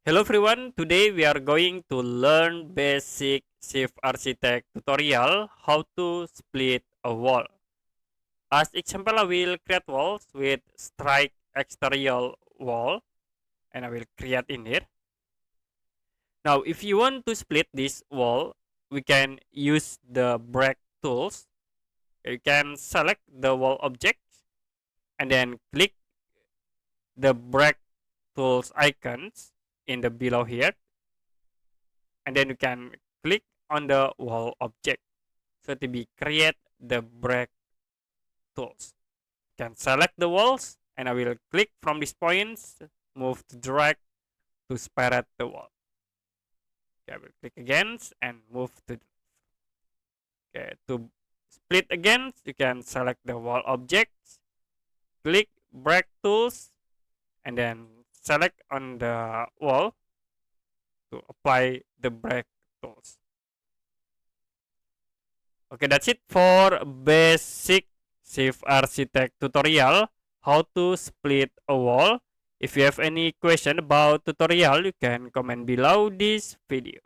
Hello everyone, today we are going to learn basic Shift Architect tutorial how to split a wall. As example, I will create walls with strike exterior wall and I will create in here. Now if you want to split this wall, we can use the break tools. You can select the wall object and then click the break tools icons in the below here, and then you can click on the wall object. So to be create the break tools, you can select the walls and I will click from these points, move to drag to separate the wall. Okay, I will click again and move to to split again. You can select the wall objects, click break tools, and then select on the wall to apply the break tools. Okay, that's it for basic Shift Architect tutorial, how to split a wall. If you have any question about tutorial, you can comment below this video.